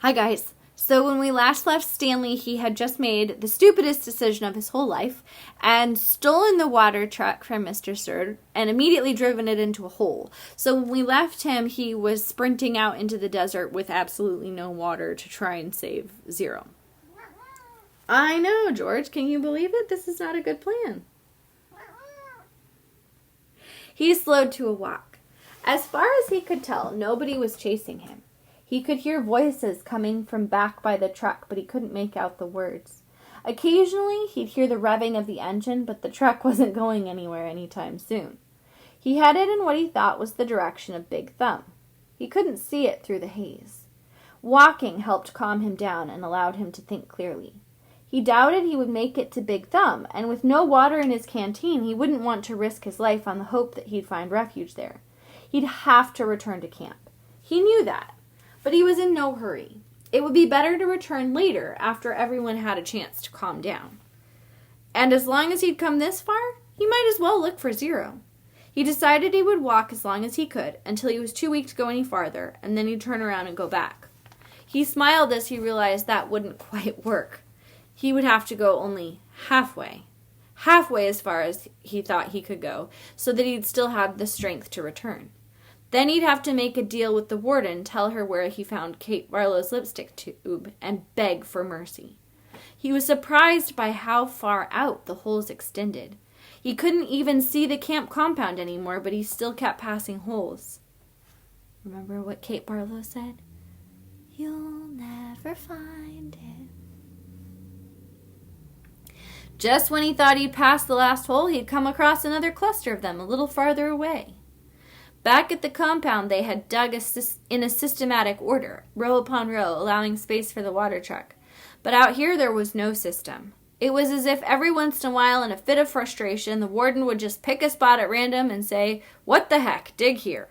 Hi guys. So when we last left Stanley, he had just made the stupidest decision of his whole life and stolen the water truck from Mr. Sir and immediately driven it into a hole. So when we left him, he was sprinting out into the desert with absolutely no water to try and save Zero. I know, George. Can you believe it? This is not a good plan. He slowed to a walk. As far as he could tell, nobody was chasing him. He could hear voices coming from back by the truck, but he couldn't make out the words. Occasionally, he'd hear the revving of the engine, but the truck wasn't going anywhere anytime soon. He headed in what he thought was the direction of Big Thumb. He couldn't see it through the haze. Walking helped calm him down and allowed him to think clearly. He doubted he would make it to Big Thumb, and with no water in his canteen, he wouldn't want to risk his life on the hope that he'd find refuge there. He'd have to return to camp. He knew that. But he was in no hurry. It would be better to return later after everyone had a chance to calm down. And as long as he'd come this far, he might as well look for Zero. He decided he would walk as long as he could until he was too weak to go any farther, and then he'd turn around and go back. He smiled as he realized that wouldn't quite work. He would have to go only halfway as far as he thought he could go, so that he'd still have the strength to return. Then he'd have to make a deal with the warden, tell her where he found Kate Barlow's lipstick tube, and beg for mercy. He was surprised by how far out the holes extended. He couldn't even see the camp compound anymore, but he still kept passing holes. Remember what Kate Barlow said? "You'll never find it." Just when he thought he'd passed the last hole, he'd come across another cluster of them a little farther away. Back at the compound, they had dug in a systematic order, row upon row, allowing space for the water truck. But out here, there was no system. It was as if every once in a while, in a fit of frustration, the warden would just pick a spot at random and say, "What the heck, dig here."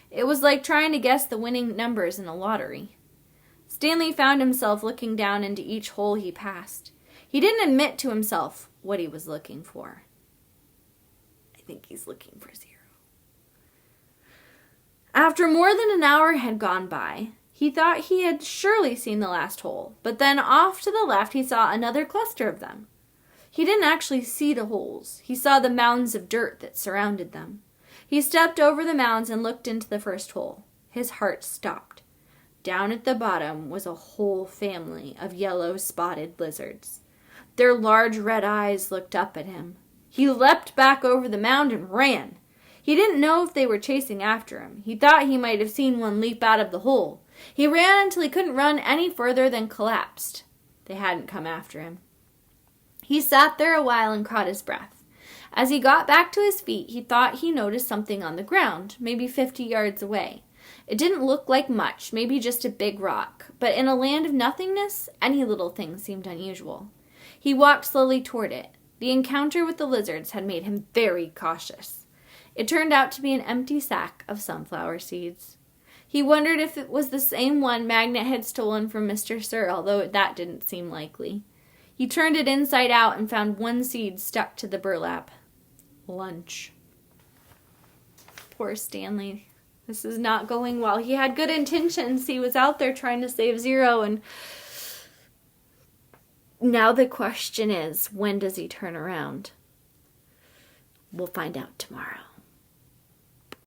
It was like trying to guess the winning numbers in a lottery. Stanley found himself looking down into each hole he passed. He didn't admit to himself what he was looking for. I think he's looking for Zero. After more than an hour had gone by, he thought he had surely seen the last hole, but then off to the left he saw another cluster of them. He didn't actually see the holes. He saw the mounds of dirt that surrounded them. He stepped over the mounds and looked into the first hole. His heart stopped. Down at the bottom was a whole family of yellow spotted lizards. Their large red eyes looked up at him. He leapt back over the mound and ran. He didn't know if they were chasing after him. He thought he might have seen one leap out of the hole. He ran until he couldn't run any further than collapsed. They hadn't come after him. He sat there a while and caught his breath. As he got back to his feet, he thought he noticed something on the ground, maybe 50 yards away. It didn't look like much, maybe just a big rock, but in a land of nothingness, any little thing seemed unusual. He walked slowly toward it. The encounter with the lizards had made him very cautious. It turned out to be an empty sack of sunflower seeds. He wondered if it was the same one Magnet had stolen from Mr. Sir, although that didn't seem likely. He turned it inside out and found one seed stuck to the burlap. Lunch. Poor Stanley. This is not going well. He had good intentions. He was out there trying to save Zero, and now the question is, when does he turn around? We'll find out tomorrow.